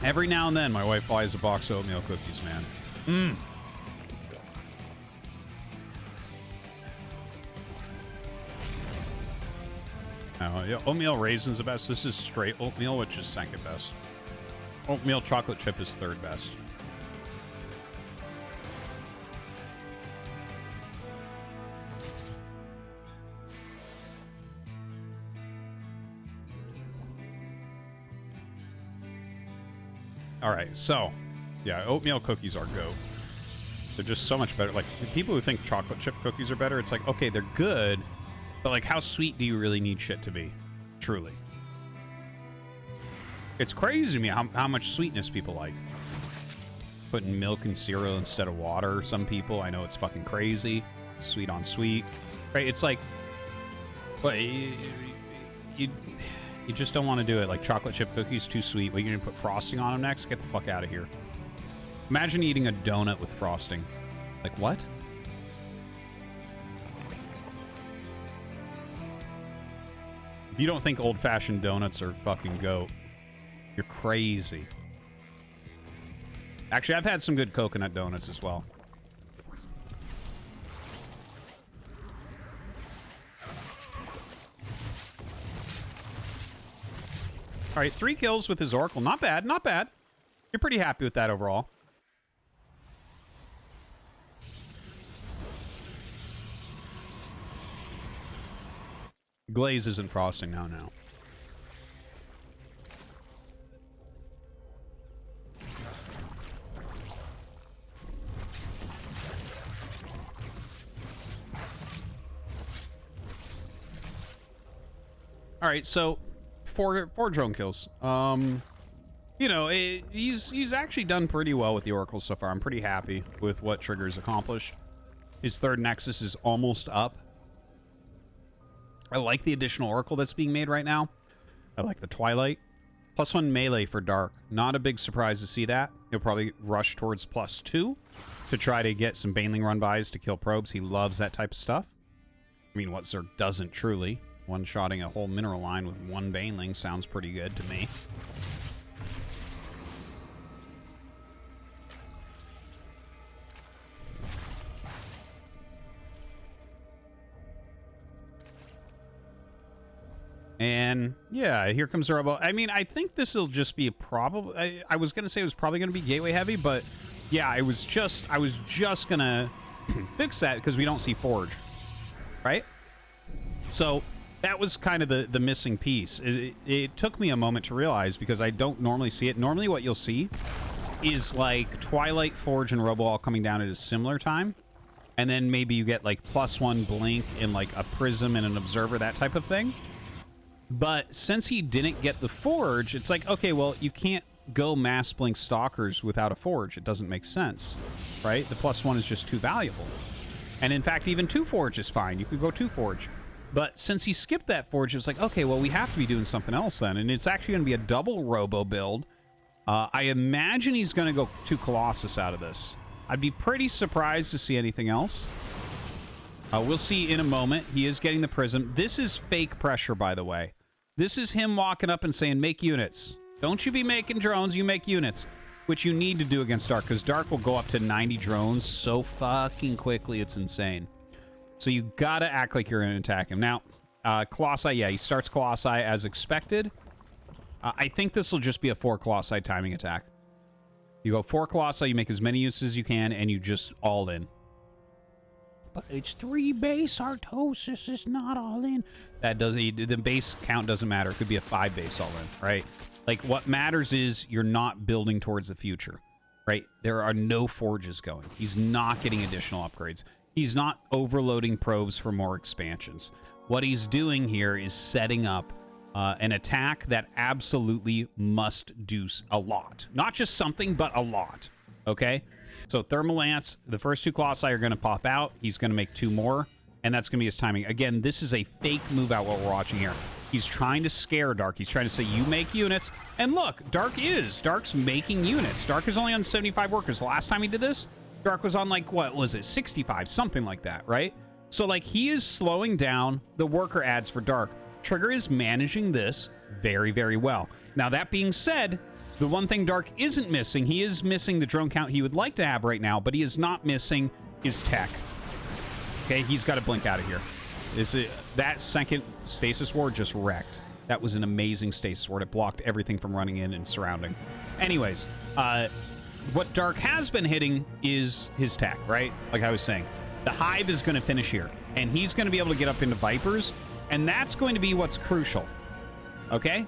Every now and then, my wife buys a box of oatmeal cookies, man. Yeah, oatmeal raisin's the best. This is straight oatmeal, which is second best. Oatmeal chocolate chip is third best. All right, so yeah, oatmeal cookies are goat. They're just so much better. Like, people who think chocolate chip cookies are better, it's like, okay, they're good, but like, how sweet do you really need shit to be? Truly. It's crazy to me how much sweetness people like. Putting milk in cereal instead of water, some people, I know it's fucking crazy. Sweet on sweet. Right? It's like, but you just don't want to do it. Like, chocolate chip cookies, too sweet. What, you're going to put frosting on them next? Get the fuck out of here. Imagine eating a donut with frosting. Like, what? If you don't think old-fashioned donuts are fucking goat, you're crazy. Actually, I've had some good coconut donuts as well. All right, 3 kills with his Oracle. Not bad, not bad. You're pretty happy with that overall. Glaze isn't frosting now. All right, so four drone kills. You know, he's actually done pretty well with the Oracle so far. I'm pretty happy with what Trigger's accomplished. His third Nexus is almost up. I like the additional Oracle that's being made right now. I like the Twilight. +1 melee for Dark. Not a big surprise to see that. He'll probably rush towards +2 to try to get some Baneling run-bys to kill probes. He loves that type of stuff. I mean, what Zerg doesn't truly? One-shotting a whole mineral line with 1 Baneling sounds pretty good to me. And yeah, here comes the Robo. I mean, I think this will just be a probably. I was gonna say it was probably gonna be gateway heavy, but yeah, I was just gonna fix that because we don't see Forge, right? So that was kind of the missing piece. It took me a moment to realize because I don't normally see it. Normally, what you'll see is like Twilight, Forge, and Robo all coming down at a similar time, and then maybe you get like +1 blink and like a prism and an observer, that type of thing. But since he didn't get the Forge, it's like, okay, well, you can't go mass blink Stalkers without a Forge. It doesn't make sense, right? The +1 is just too valuable. And in fact, even 2 Forge is fine. You could go 2 Forge. But since he skipped that Forge, it's like, okay, well, we have to be doing something else then. And it's actually going to be a double Robo build. I imagine he's going to go 2 Colossus out of this. I'd be pretty surprised to see anything else. We'll see in a moment. He is getting the Prism. This is fake pressure, by the way. This is him walking up and saying, make units. Don't you be making drones, you make units. Which you need to do against Dark, because Dark will go up to 90 drones so fucking quickly, it's insane. So you gotta act like you're gonna attack him. Now, Colossi, yeah, he starts Colossi as expected. I think this will just be a 4 Colossi timing attack. You go 4 Colossi, you make as many uses as you can, and you just all in. But it's 3 base. Artosis is not all in. That doesn't. The base count doesn't matter. It could be a 5 base all in, right? Like, what matters is you're not building towards the future, right? There are no forges going. He's not getting additional upgrades. He's not overloading probes for more expansions. What he's doing here is setting up an attack that absolutely must do a lot. Not just something, but a lot, okay? So Thermal Lance, the first 2 Colossi are going to pop out. He's going to make 2 more, and that's going to be his timing. Again, this is a fake move out what we're watching here. He's trying to scare Dark. He's trying to say, you make units. And look, Dark's making units. Dark is only on 75 workers. The last time he did this, Dark was on like, what was it, 65, something like that, right? So like, he is slowing down the worker adds for Dark. Trigger is managing this very, very well. Now, that being said, The one thing Dark isn't missing, he is missing the drone count he would like to have right now, but he is not missing his tech. Okay, he's got to blink out of here. That second stasis ward just wrecked. That was an amazing stasis ward. It blocked everything from running in and surrounding. Anyways, what Dark has been hitting is his tech, right? Like I was saying. The Hive is going to finish here, and he's going to be able to get up into Vipers, and that's going to be what's crucial. Okay?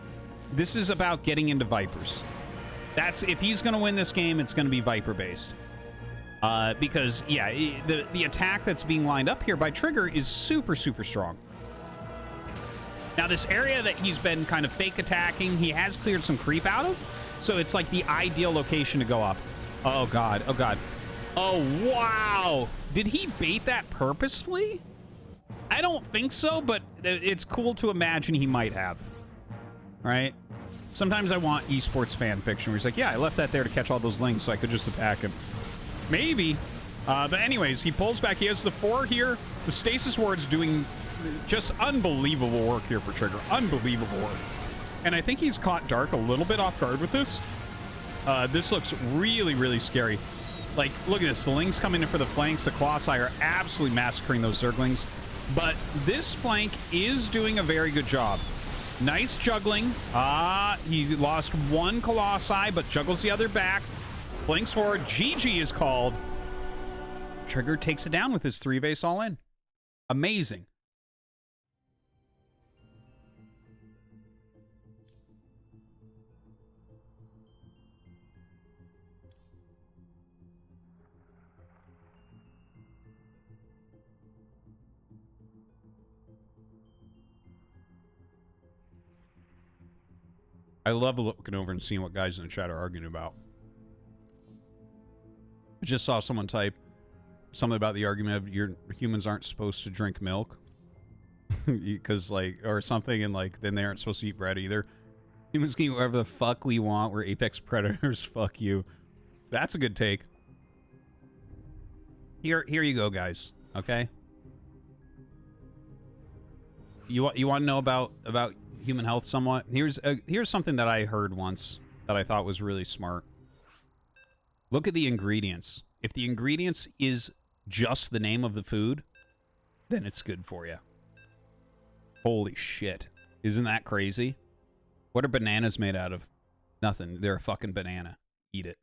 This is about getting into Vipers. If he's going to win this game, it's going to be Viper-based. Because, yeah, the attack that's being lined up here by Trigger is super, super strong. Now, this area that he's been kind of fake attacking, he has cleared some creep out of, so it's like the ideal location to go up. Oh, God. Oh, God. Oh, wow. Did he bait that purposefully? I don't think so, but it's cool to imagine he might have. Right? Sometimes I want esports fan fiction where he's like, yeah, I left that there to catch all those links so I could just attack him. Maybe. But anyways, he pulls back. He has the 4 here. The Stasis Ward's doing just unbelievable work here for Trigger. Unbelievable work. And I think he's caught Dark a little bit off guard with this. This looks really, really scary. Like, look at this. The Lings coming in for the flanks. The Colossi are absolutely massacring those Zerglings. But this flank is doing a very good job. Nice juggling. He lost 1 Colossi, but juggles the other back. Blinks forward. GG is called. Trigger takes it down with his 3 base all in. Amazing. I love looking over and seeing what guys in the chat are arguing about. I just saw someone type something about the argument of humans aren't supposed to drink milk. Because, like, or something, and, like, then they aren't supposed to eat bread either. Humans can eat whatever the fuck we want. We're apex predators. Fuck you. That's a good take. Here you go, guys. Okay? You want to know about human health somewhat? Here's something that I heard once that I thought was really smart. Look at the ingredients. If the ingredients is just the name of the food, then it's good for you. Holy shit. Isn't that crazy? What are bananas made out of? Nothing. They're a fucking banana. Eat it.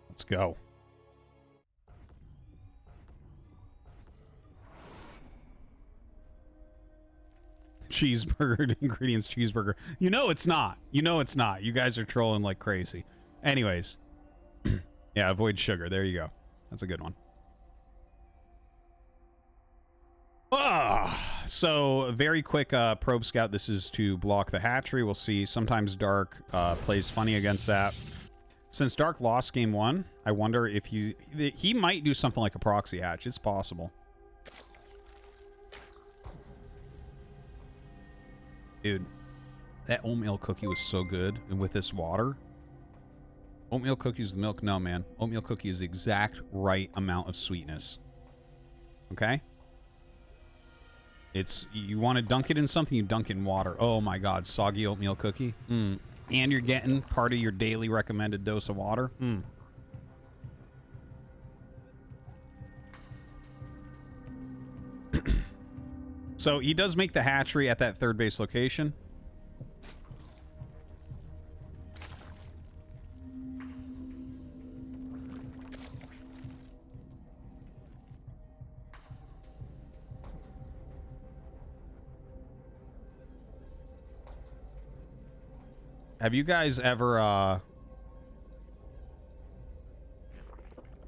Let's go. Cheeseburger ingredients cheeseburger. You know it's not. You know it's not. You guys are trolling like crazy. Anyways. Yeah, avoid sugar. There you go. That's a good one. So, very quick probe scout. This is to block the hatchery. We'll see. Sometimes Dark plays funny against that. Since Dark lost game 1, I wonder if he might do something like a proxy hatch. It's possible. Dude, that oatmeal cookie was so good. And with this water. Oatmeal cookies with milk? No, man. Oatmeal cookie is the exact right amount of sweetness. Okay? You want to dunk it in something, you dunk it in water. Oh my god, soggy oatmeal cookie. And you're getting part of your daily recommended dose of water. So he does make the hatchery at that 3rd base location. Have you guys ever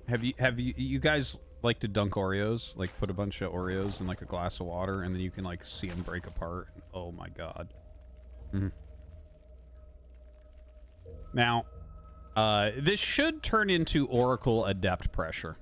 have you guys like to dunk Oreos? Like put a bunch of Oreos in like a glass of water and then you can like see them break apart. Oh my god. Now, this should turn into Oracle Adept pressure.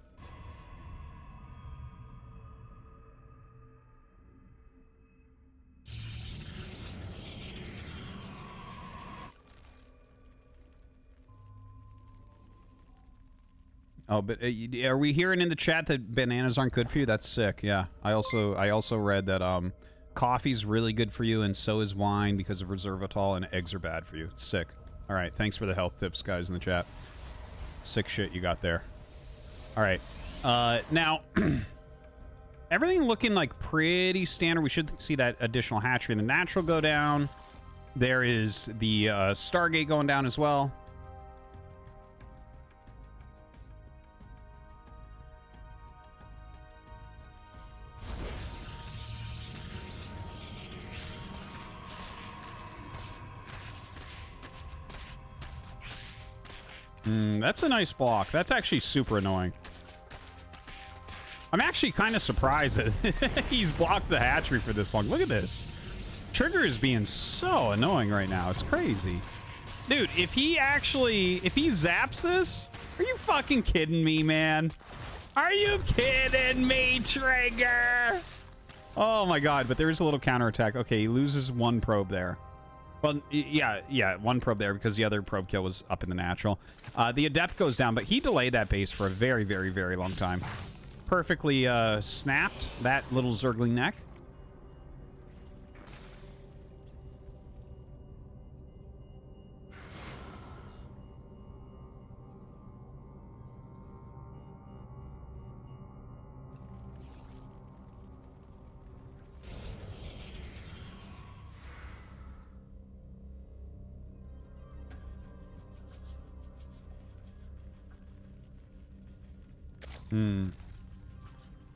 Oh, but are we hearing in the chat that bananas aren't good for you? That's sick. Yeah, I also read that Coffee's really good for you, and so is wine because of resveratrol, and eggs are bad for you. Sick. All right, thanks for the health tips, guys, in the chat. Sick shit you got there. All right. Now, everything looking like pretty standard. We should see that additional hatchery in the natural go down. There is the Stargate going down as well. That's a nice block. That's actually super annoying. I'm actually kind of surprised that he's blocked the hatchery for this long. Look at this. Trigger is being so annoying right now. It's crazy. Dude, if he zaps this, are you fucking kidding me, man? Are you kidding me, Trigger? Oh my god, but there is a little counterattack. Okay, he loses one probe there. Well, yeah, one probe there because the other probe kill was up in the natural. The Adept goes down, but he delayed that base for a very, very, very long time. Perfectly snapped that little Zergling neck.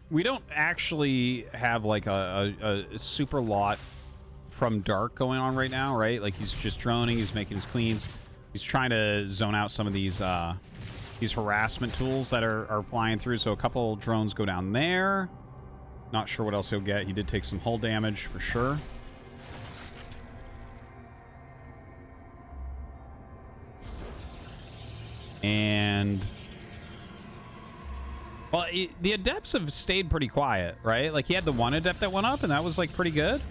We don't actually have like a super lot from Dark going on right now, right? Like he's just droning, he's making his queens, he's trying to zone out some of these harassment tools that are flying through. So a couple drones go down there. Not sure what else he'll get. He did take some hull damage for sure. And well, the Adepts have stayed pretty quiet, right? Like, he had the one Adept that went up, and that was, like, pretty good.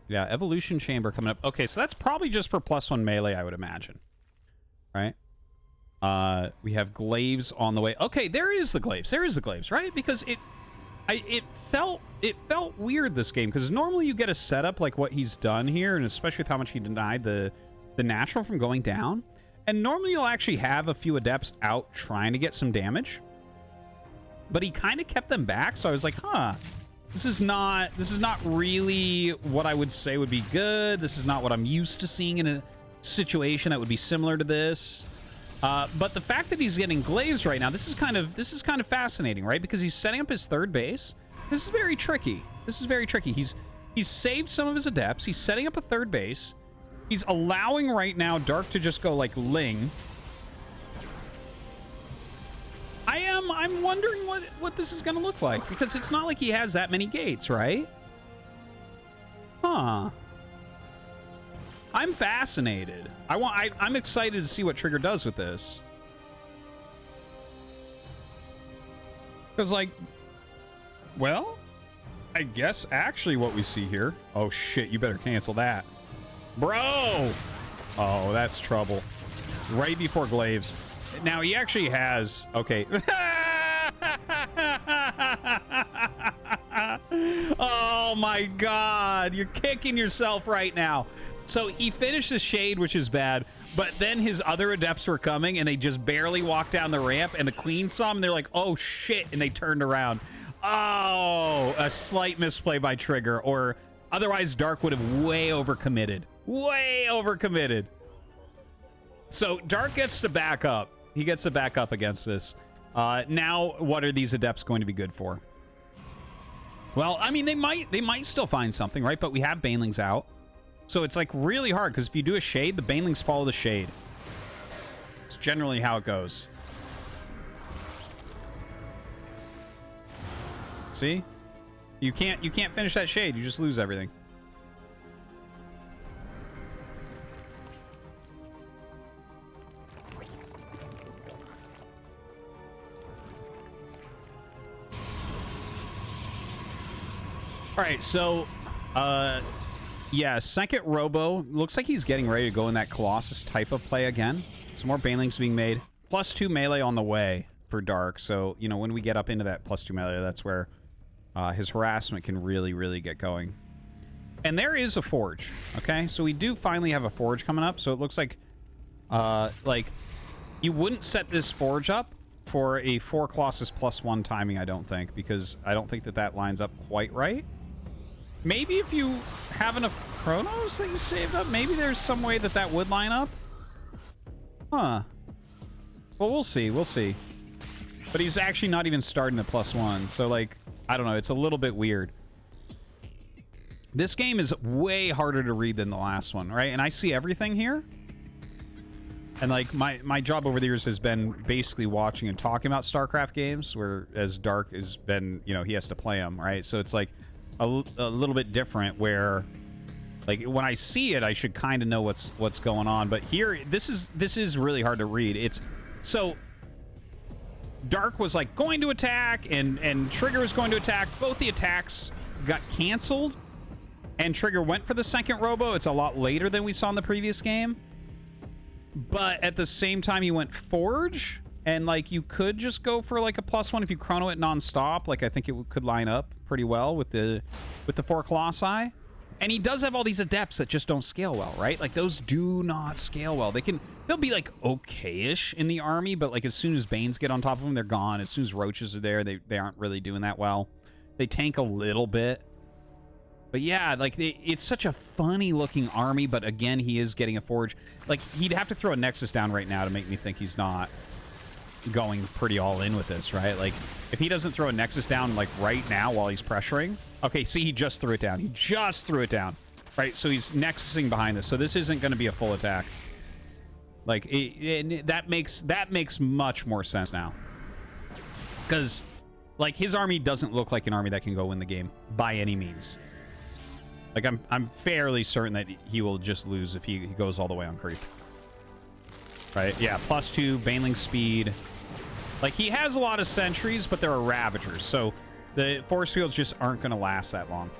Yeah, Evolution Chamber coming up. Okay, so that's probably just for +1 melee, I would imagine. Right? We have Glaives on the way. Okay, there is the Glaives. There is the Glaives, right? Because it felt weird this game, because normally you get a setup like what he's done here, and especially with how much he denied the natural from going down, and normally you'll actually have a few Adepts out trying to get some damage, but he kind of kept them back. So I was like, huh, this is not really what I would say would be good. This is not what I'm used to seeing in a situation that would be similar to this. But the fact that he's getting Glaives right now, this is kind of fascinating, right? Because he's setting up his third base. This is very tricky. This is very tricky. He's saved some of his Adepts. He's setting up a third base. He's allowing right now Dark to just go like Ling. I'm wondering what this is going to look like, because it's not like he has that many gates, right? Huh. I'm fascinated. I'm excited to see what Trigger does with this. Because, like, well, I guess actually what we see here... Oh, shit, you better cancel that. Bro! Oh, that's trouble. Right before Glaives. Now, he actually has... Okay. Oh, my God. You're kicking yourself right now. So he finished the Shade, which is bad, but then his other Adepts were coming, and they just barely walked down the ramp, and the Queen saw him, and they're like, oh, shit, and they turned around. Oh, a slight misplay by Trigger, or otherwise Dark would have way overcommitted. Way overcommitted. So Dark gets to back up. He gets to back up against this. Now, what are these Adepts going to be good for? Well, I mean, they might still find something, right? But we have Banelings out. So it's like really hard, because if you do a Shade, the Banelings follow the Shade. It's generally how it goes. See? You can't finish that Shade. You just lose everything. All right, so Yeah, second Robo. Looks like he's getting ready to go in that Colossus type of play again. Some more Banelings being made. +2 melee on the way for Dark. So, you know, when we get up into that +2 melee, that's where his harassment can really, really get going. And there is a Forge, okay? So we do finally have a Forge coming up. So it looks like you wouldn't set this Forge up for a 4 Colossus +1 timing, I don't think, because I don't think that that lines up quite right. Maybe if you have enough Chronos that you saved up, maybe there's some way that that would line up. Huh. Well, we'll see. We'll see. But he's actually not even starting the +1, so, like, I don't know. It's a little bit weird. This game is way harder to read than the last one, right? And I see everything here. And, like, my job over the years has been basically watching and talking about StarCraft games, whereas Dark has been, you know, he has to play them, right? So it's, like, a little bit different where, like, when I see it, I should kind of know what's going on. But here, this is really hard to read. It's so Dark was like going to attack, and Trigger was going to attack. Both the attacks got canceled, and Trigger went for the second Robo. It's a lot later than we saw in the previous game. But at the same time, he went Forge, and, like, you could just go for, like, a +1 if you chrono it nonstop. Like, I think it could line up pretty well with the 4 Colossi. And he does have all these Adepts that just don't scale well, right? Like, those do not scale well. They'll be, like, okay-ish in the army, but, like, as soon as Banes get on top of them, they're gone. As soon as Roaches are there, they aren't really doing that well. They tank a little bit. But yeah, like, it's such a funny-looking army, but again, he is getting a Forge. Like, he'd have to throw a Nexus down right now to make me think he's not going pretty all in with this, right? Like, if he doesn't throw a Nexus down, like, right now while he's pressuring... Okay, see, he just threw it down. He just threw it down, right? So he's Nexusing behind this, so this isn't going to be a full attack. Like, that makes much more sense now. Because, like, his army doesn't look like an army that can go win the game by any means. Like, I'm fairly certain that he will just lose if he goes all the way on creep. Right? Yeah, +2, Baneling speed. Like, he has a lot of sentries, but there are Ravagers, so the Forcefields just aren't going to last that long.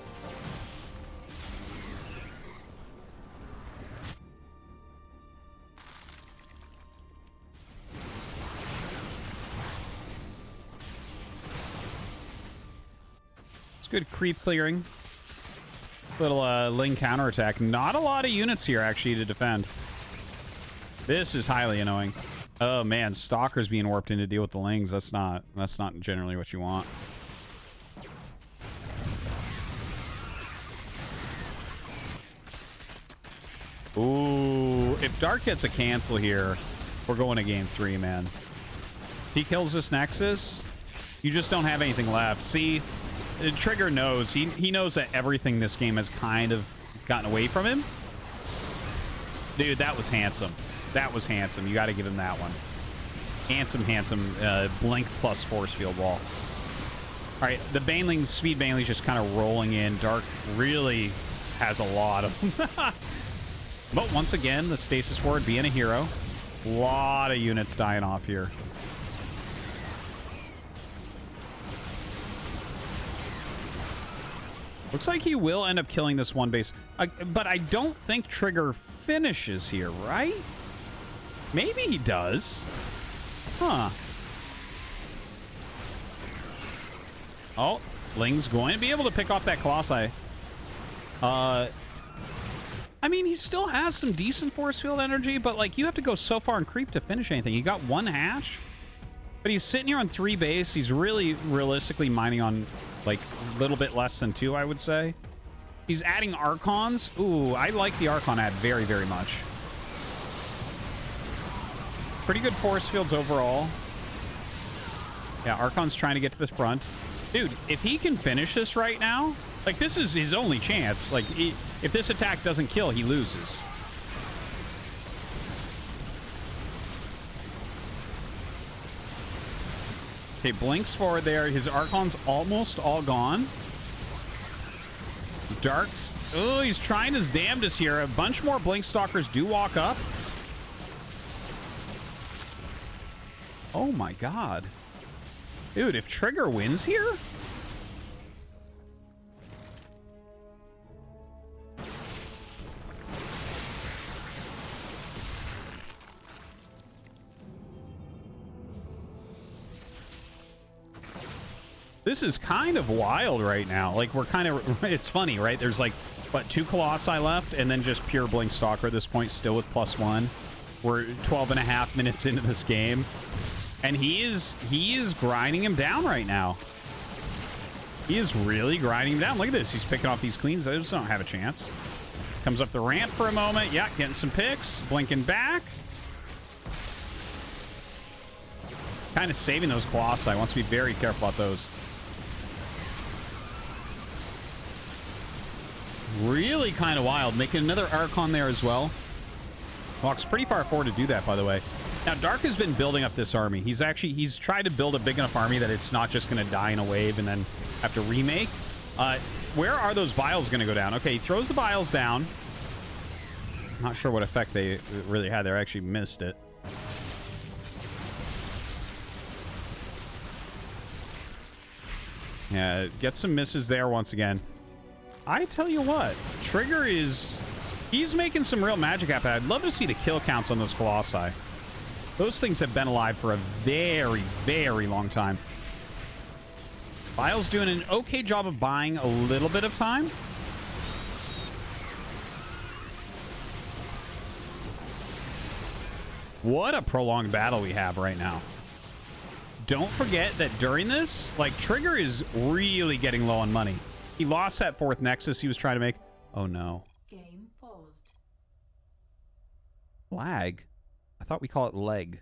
It's good creep clearing. Little Ling counterattack. Not a lot of units here, actually, to defend. This is highly annoying. Oh, man. Stalker's being warped in to deal with the Lings. That's not generally what you want. Ooh. If Dark gets a cancel here, we're going to game 3, man. He kills this Nexus, you just don't have anything left. See, Trigger knows. He knows that everything this game has kind of gotten away from him. Dude, that was handsome. That was handsome. You got to give him that one. Handsome. Blink plus force field wall. All right, the Baneling, Speed Baneling's just kind of rolling in. Dark really has a lot of them. But once again, the Stasis Ward being a hero. A lot of units dying off here. Looks like he will end up killing this one base. But I don't think Trigger finishes here, right? Maybe he does. Huh. Oh, Ling's going to be able to pick off that Colossi. I mean, he still has some decent force field energy, but, like, you have to go so far in creep to finish anything. He got 1 hatch, but he's sitting here on 3 base. He's really realistically mining on, like, a little bit less than 2, I would say. He's adding Archons. Ooh, I like the Archon ad very, very much. Pretty good force fields overall. Yeah, Archon's trying to get to the front. Dude, if he can finish this right now, like, this is his only chance. Like, if this attack doesn't kill, he loses. Okay, blinks forward there. His Archon's almost all gone. Dark's... Oh, he's trying his damnedest here. A bunch more Blink Stalkers do walk up. Oh, my God. Dude, if Trigger wins here... This is kind of wild right now. Like, we're kind of... It's funny, right? There's, like, what, 2 Colossi left, and then just pure Blink Stalker at this point, still with +1. We're 12.5 minutes into this game. And he is grinding him down right now. He is really grinding him down. Look at this. He's picking off these queens. Those don't have a chance. Comes up the ramp for a moment. Yeah, getting some picks. Blinking back. Kind of saving those Colossi. Wants to be very careful about those. Really kind of wild. Making another Archon there as well. Walks pretty far forward to do that, by the way. Now, Dark has been building up this army. He's tried to build a big enough army that it's not just going to die in a wave and then have to remake. Where are those Biles going to go down? Okay, he throws the Biles down. Not sure what effect they really had there. I actually missed it. Yeah, get some misses there once again. I tell you what, Trigger he's making some real magic happen. I'd love to see the kill counts on those Colossi. Those things have been alive for a very, very long time. Bile's doing an okay job of buying a little bit of time. What a prolonged battle we have right now. Don't forget that during this, like, Trigger is really getting low on money. He lost that 4th Nexus he was trying to make. Oh, no. Game paused. Lag? I thought we call it leg.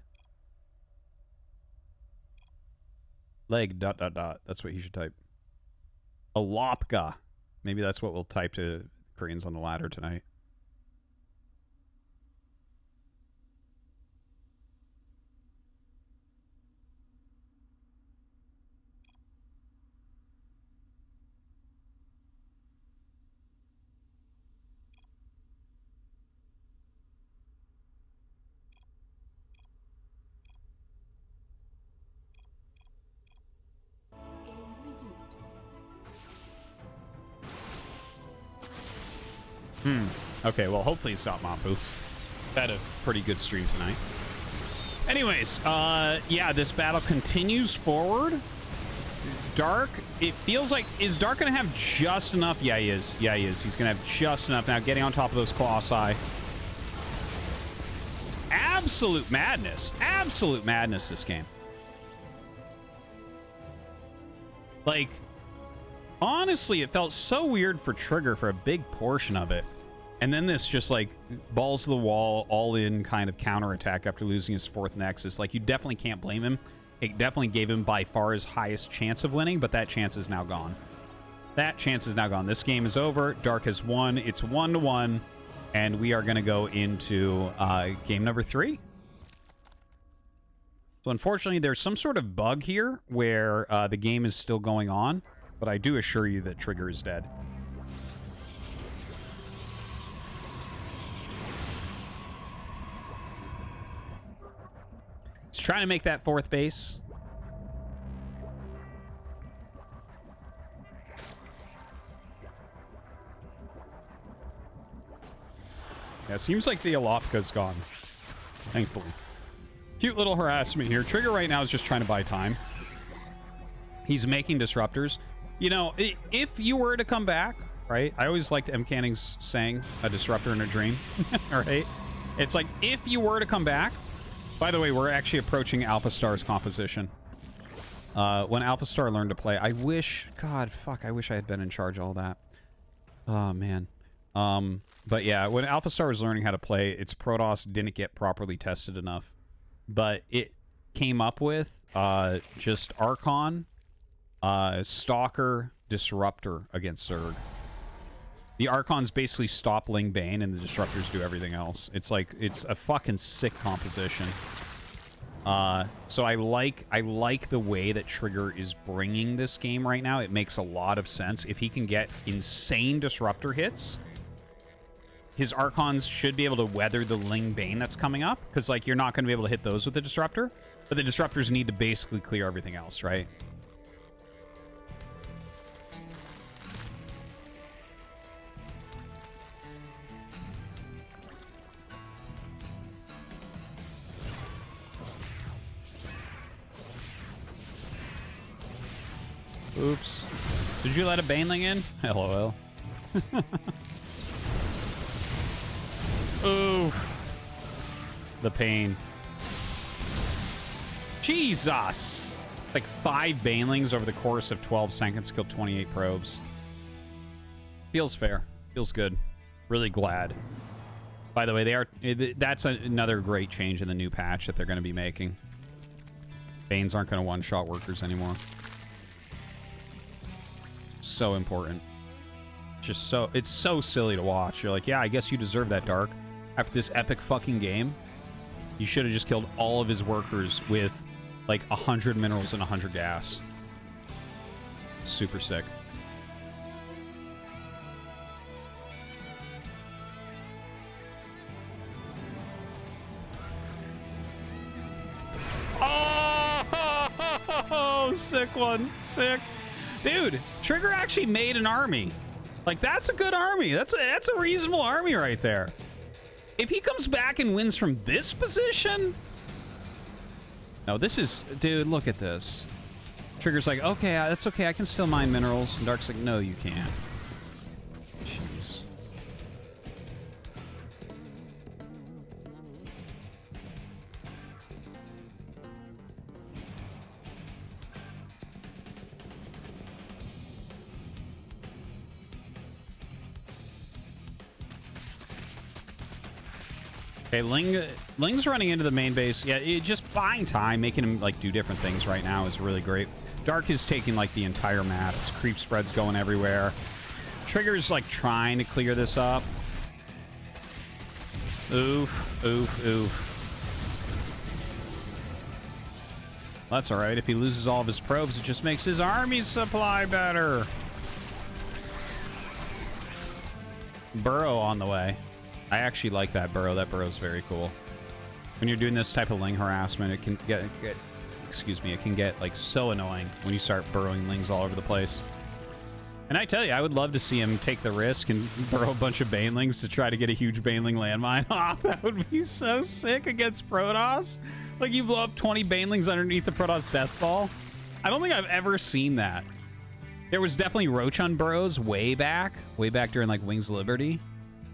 Leg, ... That's what he should type. Alopka. Maybe that's what we'll type to Koreans on the ladder tonight. Okay, well, hopefully it's not Mapu. Had a pretty good stream tonight. Anyways, yeah, this battle continues forward. Dark, it feels like... Is Dark going to have just enough? Yeah, he is. Yeah, he is. He's going to have just enough. Now, getting on top of those Colossi. Absolute madness. Absolute madness, this game. Like, honestly, it felt so weird for Trigger for a big portion of it. And then this just, like, balls to the wall, all-in kind of counterattack after losing his 4th Nexus. Like, you definitely can't blame him. It definitely gave him by far his highest chance of winning, but that chance is now gone. That chance is now gone. This game is over. Dark has won. It's 1-1, and we are going to go into game number 3. So, unfortunately, there's some sort of bug here where the game is still going on, but I do assure you that Trigger is dead. He's trying to make that 4th base. Yeah, it seems like the Alopka's gone. Thankfully. Cute little harassment here. Trigger right now is just trying to buy time. He's making disruptors. You know, if you were to come back, right? I always liked M. Canning's saying, a disruptor in a dream. Right? It's like, if you were to come back... By the way, we're actually approaching Alpha Star's composition. When Alpha Star learned to play, I wish... God, fuck, I wish I had been in charge of all that. Oh, man. But yeah, when Alpha Star was learning how to play, its Protoss didn't get properly tested enough. But it came up with just Archon, Stalker, Disruptor against Zerg. The Archons basically stop Ling Bane, and the Disruptors do everything else. It's like, it's a fucking sick composition. So I like the way that Trigger is bringing this game right now. It makes a lot of sense. If he can get insane Disruptor hits, his Archons should be able to weather the Ling Bane that's coming up. Because, like, you're not going to be able to hit those with the Disruptor. But the Disruptors need to basically clear everything else, right? Oops. Did you let a baneling in? LOL. Oof. The pain. Jesus. Like 5 banelings over the course of 12 seconds killed 28 probes. Feels fair. Feels good. Really glad. By the way, that's another great change in the new patch that they're going to be making. Banes aren't going to one-shot workers anymore. So important. Just so... It's so silly to watch. You're like, yeah, I guess you deserve that, Dark. After this epic fucking game, you should have just killed all of his workers with, like, 100 minerals and 100 gas. Super sick. Oh, sick one. Sick. Dude, Trigger actually made an army. Like, that's a good army. That's a reasonable army right there. If he comes back and wins from this position... No, this is... Dude, look at this. Trigger's like, okay, that's okay. I can still mine minerals. And Dark's like, no, you can't. Jeez. Okay, Ling's running into the main base. Yeah, just buying time, making him like do different things right now is really great. Dark is taking like the entire map. His creep spread's going everywhere. Trigger's like trying to clear this up. Oof, oof, oof. That's all right. If he loses all of his probes, it just makes his army supply better. Burrow on the way. I actually like that burrow. That burrow's very cool. When you're doing this type of ling harassment, it can get excuse me, it can get like so annoying when you start burrowing lings all over the place. And I tell you, I would love to see him take the risk and burrow a bunch of banelings to try to get a huge baneling landmine off. That would be so sick against Protoss. Like you blow up 20 banelings underneath the Protoss death ball. I don't think I've ever seen that. There was definitely Roach-on burrows way back during like Wings of Liberty.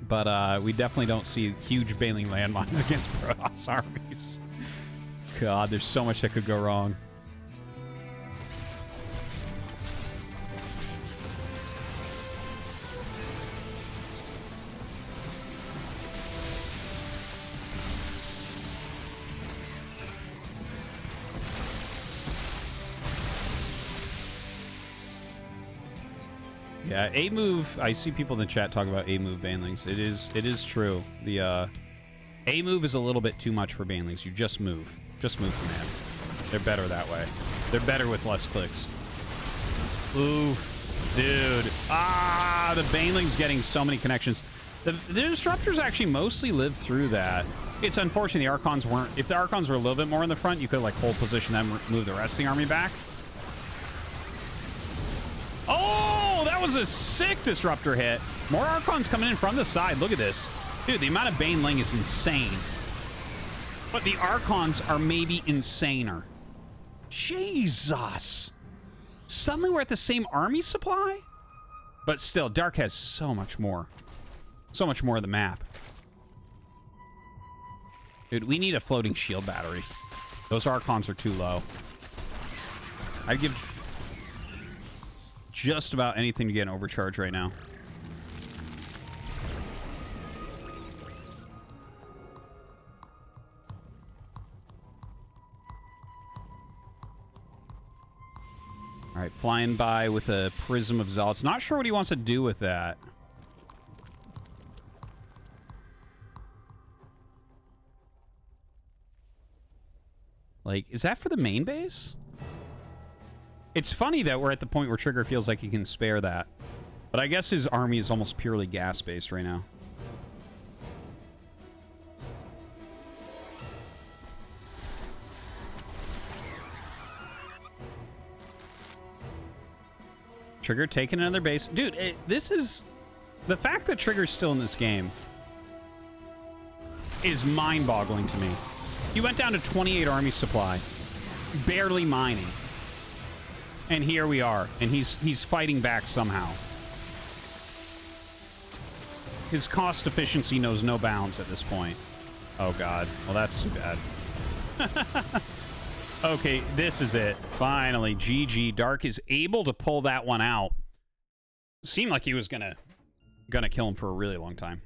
But we definitely don't see huge baneling landmines against Protoss armies. God, there's so much that could go wrong. Yeah, A move. I see people in the chat talk about A move banelings. It is true. The A move is a little bit too much for banelings. You just move. Just move, command. They're better that way. They're better with less clicks. Oof, dude. Ah, the baneling's getting so many connections. The disruptors actually mostly lived through that. It's unfortunate the Archons weren't. If the Archons were a little bit more in the front, you could like hold position them, move the rest of the army back. Oh, that was a sick disruptor hit. More Archons coming in from the side. Look at this. Dude, the amount of baneling is insane. But the Archons are maybe insaner. Jesus. Suddenly we're at the same army supply? But still, Dark has so much more. So much more of the map. Dude, we need a floating shield battery. Those Archons are too low. I'd give just about anything to get an overcharge right now. All right, flying by with a Prism of Zealots. Not sure what he wants to do with that. Like, is that for the main base? It's funny that we're at the point where Trigger feels like he can spare that. But I guess his army is almost purely gas-based right now. Trigger taking another base. Dude, this is... The fact that Trigger's still in this game is mind-boggling to me. He went down to 28 army supply. Barely mining. And here we are. And he's fighting back somehow. His cost efficiency knows no bounds at this point. Oh, God. Well, that's too bad. Okay, this is it. Finally, GG. Dark is able to pull that one out. Seemed like he was gonna kill him for a really long time.